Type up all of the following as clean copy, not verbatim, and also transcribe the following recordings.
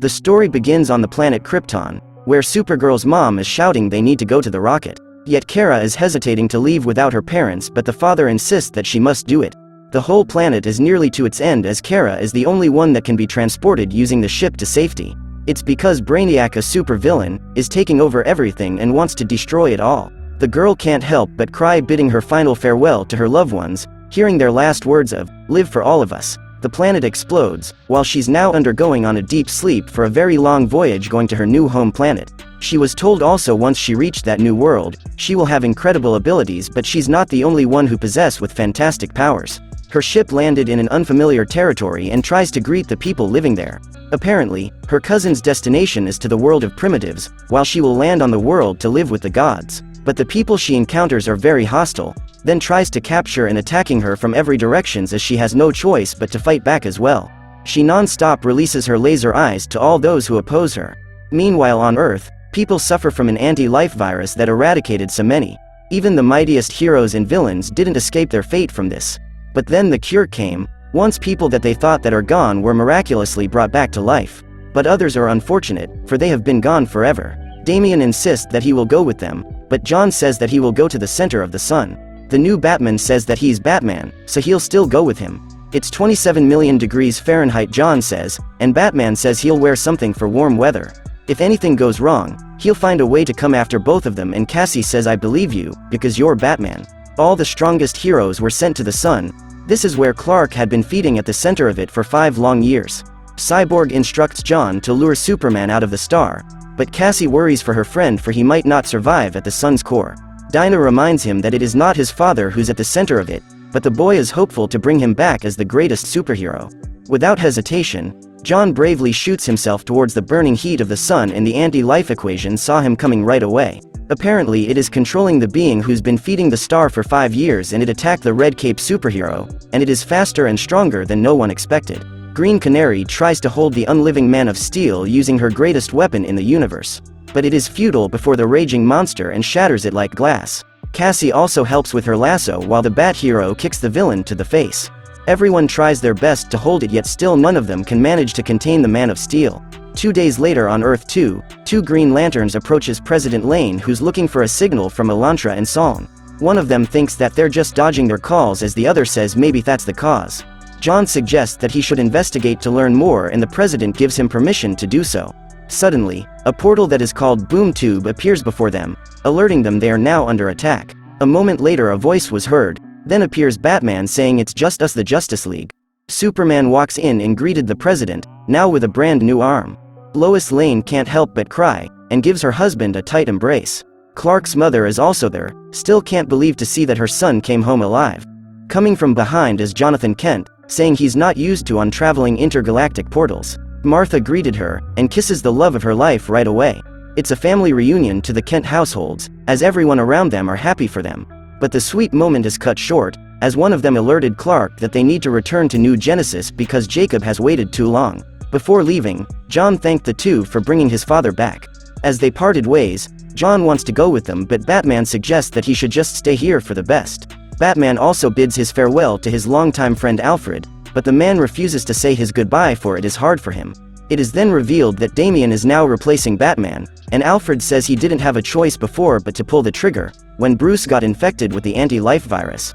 The story begins on the planet Krypton, where Supergirl's mom is shouting they need to go to the rocket. Yet Kara is hesitating to leave without her parents, but the father insists that she must do it. The whole planet is nearly to its end as Kara is the only one that can be transported using the ship to safety. It's because Brainiac, a supervillain, is taking over everything and wants to destroy it all. The girl can't help but cry, bidding her final farewell to her loved ones, hearing their last words of, "Live for all of us." The planet explodes, while she's now undergoing on a deep sleep for a very long voyage going to her new home planet. She was told also once she reached that new world, she will have incredible abilities, but she's not the only one who possesses with fantastic powers. Her ship landed in an unfamiliar territory and tries to greet the people living there. Apparently, her cousin's destination is to the world of primitives, while she will land on the world to live with the gods. But the people she encounters are very hostile, then tries to capture and attacking her from every directions as she has no choice but to fight back as well. She non-stop releases her laser eyes to all those who oppose her. Meanwhile on Earth, people suffer from an anti-life virus that eradicated so many. Even the mightiest heroes and villains didn't escape their fate from this. But then the cure came. Once people that they thought that are gone were miraculously brought back to life. But others are unfortunate, for they have been gone forever. Damian insists that he will go with them, but John says that he will go to the center of the sun. The new Batman says that he's Batman, so he'll still go with him. It's 27 million degrees Fahrenheit, John says, and Batman says he'll wear something for warm weather. If anything goes wrong, he'll find a way to come after both of them, and Cassie says, "I believe you, because you're Batman." All the strongest heroes were sent to the sun. This is where Clark had been feeding at the center of it for 5 long years. Cyborg instructs John to lure Superman out of the star, but Cassie worries for her friend, for he might not survive at the sun's core. Dinah reminds him that it is not his father who's at the center of it, but the boy is hopeful to bring him back as the greatest superhero. Without hesitation, John bravely shoots himself towards the burning heat of the sun, and the anti-life equation saw him coming right away. Apparently it is controlling the being who's been feeding the star for 5 years, and it attacked the Red Cape superhero, and it is faster and stronger than no one expected. Green Canary tries to hold the unliving Man of Steel using her greatest weapon in the universe. But it is futile before the raging monster and shatters it like glass. Cassie also helps with her lasso while the Bat Hero kicks the villain to the face. Everyone tries their best to hold it, yet still none of them can manage to contain the Man of Steel. 2 days later on Earth 2, 2 Green Lanterns approaches President Lane, who's looking for a signal from Elantra and Soln. One of them thinks that they're just dodging their calls, as the other says maybe that's the cause. John suggests that he should investigate to learn more, and the president gives him permission to do so. Suddenly, a portal that is called Boom Tube appears before them, alerting them they are now under attack. A moment later a voice was heard, then appears Batman saying, "It's just us, the Justice League." Superman walks in and greeted the president, now with a brand new arm. Lois Lane can't help but cry, and gives her husband a tight embrace. Clark's mother is also there, still can't believe to see that her son came home alive. Coming from behind is Jonathan Kent, saying he's not used to untraveling intergalactic portals. Martha greeted her, and kisses the love of her life right away. It's a family reunion to the Kent households, as everyone around them are happy for them. But the sweet moment is cut short, as one of them alerted Clark that they need to return to New Genesis because Jacob has waited too long. Before leaving, John thanked the two for bringing his father back. As they parted ways, John wants to go with them, but Batman suggests that he should just stay here for the best. Batman also bids his farewell to his longtime friend Alfred, but the man refuses to say his goodbye, for it is hard for him. It is then revealed that Damian is now replacing Batman, and Alfred says he didn't have a choice before but to pull the trigger, when Bruce got infected with the anti-life virus.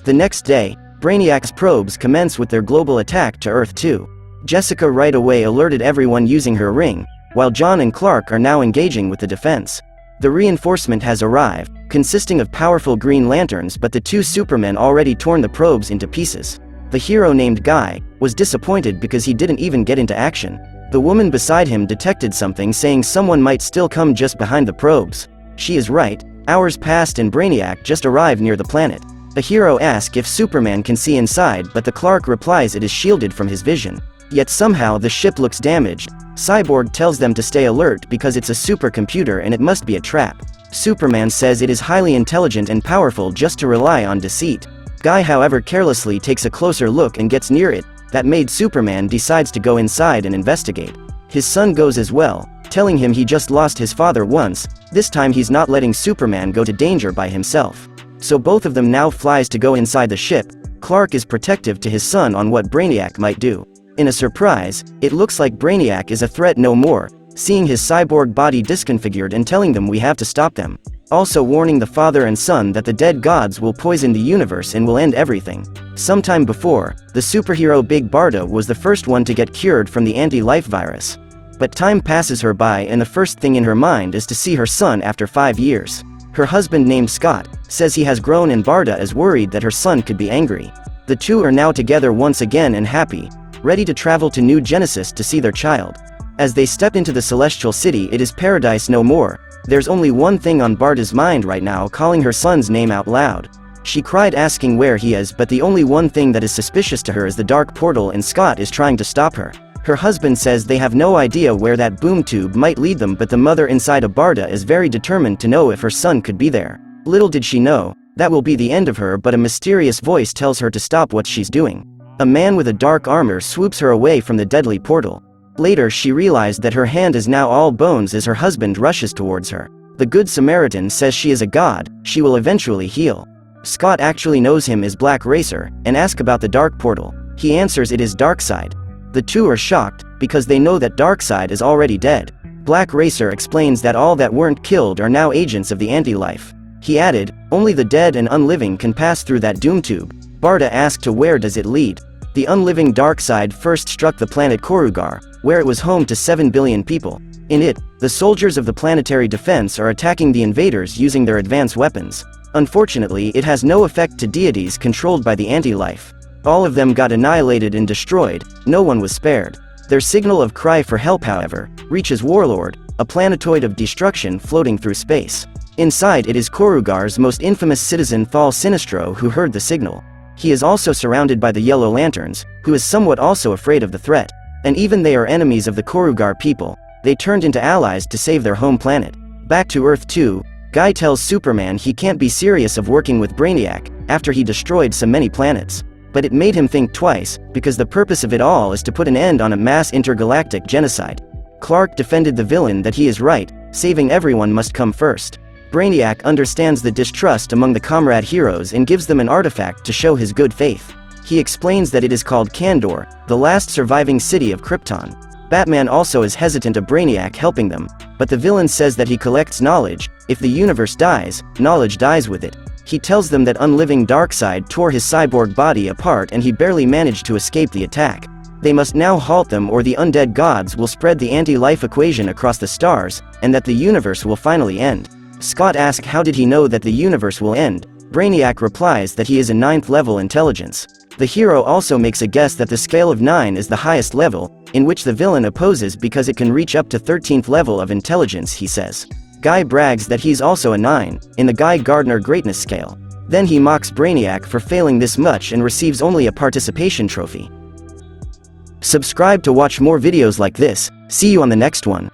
The next day, Brainiac's probes commence with their global attack to Earth 2. Jessica right away alerted everyone using her ring, while John and Clark are now engaging with the defense. The reinforcement has arrived, consisting of powerful Green Lanterns, but the 2 Supermen already torn the probes into pieces. The hero named Guy was disappointed because he didn't even get into action. The woman beside him detected something, saying someone might still come just behind the probes. She is right. Hours passed and Brainiac just arrived near the planet. The hero asks if Superman can see inside, but the Clark replies it is shielded from his vision. Yet somehow the ship looks damaged. Cyborg tells them to stay alert because it's a supercomputer and it must be a trap. Superman says it is highly intelligent and powerful just to rely on deceit. Guy however carelessly takes a closer look and gets near it. That made Superman decides to go inside and investigate. His son goes as well, telling him he just lost his father once. This time he's not letting Superman go to danger by himself. So both of them now flies to go inside the ship. Clark is protective to his son on what Brainiac might do. In a surprise, it looks like Brainiac is a threat no more, seeing his cyborg body disconfigured and telling them we have to stop them. Also warning the father and son that the dead gods will poison the universe and will end everything. Sometime before, the superhero Big Barda was the first one to get cured from the anti-life virus. But time passes her by and the first thing in her mind is to see her son after 5 years. Her husband named Scott says he has grown and Barda is worried that her son could be angry. The two are now together once again and happy, ready to travel to New Genesis to see their child. As they step into the Celestial City, it is paradise no more. There's only one thing on Barda's mind right now, calling her son's name out loud. She cried asking where he is, but the only one thing that is suspicious to her is the dark portal and Scott is trying to stop her. Her husband says they have no idea where that boom tube might lead them, but the mother inside of Barda is very determined to know if her son could be there. Little did she know, that will be the end of her, but a mysterious voice tells her to stop what she's doing. A man with a dark armor swoops her away from the deadly portal. Later she realized that her hand is now all bones as her husband rushes towards her. The Good Samaritan says she is a god, she will eventually heal. Scott actually knows him as Black Racer, and asks about the dark portal. He answers it is darkseid. The two are shocked, because they know that darkseid is already dead. Black Racer explains that all that weren't killed are now agents of the anti-life. He added, only the dead and unliving can pass through that doom tube. Barda asked to where does it lead. The unliving darkseid first struck the planet Korugar, where it was home to 7 billion people. In it, the soldiers of the planetary defense are attacking the invaders using their advanced weapons. Unfortunately, it has no effect to deities controlled by the anti-life. All of them got annihilated and destroyed, no one was spared. Their signal of cry for help, however, reaches Warlord, a planetoid of destruction floating through space. Inside it is Korugar's most infamous citizen Thal Sinistro, who heard the signal. He is also surrounded by the Yellow Lanterns, who is somewhat also afraid of the threat. And even they are enemies of the Korugar people. They turned into allies to save their home planet. Back to Earth 2, Guy tells Superman he can't be serious of working with Brainiac, after he destroyed so many planets. But it made him think twice, because the purpose of it all is to put an end on a mass intergalactic genocide. Clark defended the villain that he is right, saving everyone must come first. Brainiac understands the distrust among the comrade heroes and gives them an artifact to show his good faith. He explains that it is called Kandor, the last surviving city of Krypton. Batman also is hesitant of Brainiac helping them, but the villain says that he collects knowledge. If the universe dies, knowledge dies with it. He tells them that unliving darkseid tore his cyborg body apart and he barely managed to escape the attack. They must now halt them or the undead gods will spread the anti-life equation across the stars, and that the universe will finally end. Scott asks how did he know that the universe will end. Brainiac replies that he is a 9th level intelligence. The hero also makes a guess that the scale of 9 is the highest level, in which the villain opposes because it can reach up to 13th level of intelligence, he says. Guy brags that he's also a 9, in the Guy Gardner greatness scale. Then he mocks Brainiac for failing this much and receives only a participation trophy. Subscribe to watch more videos like this. See you on the next one.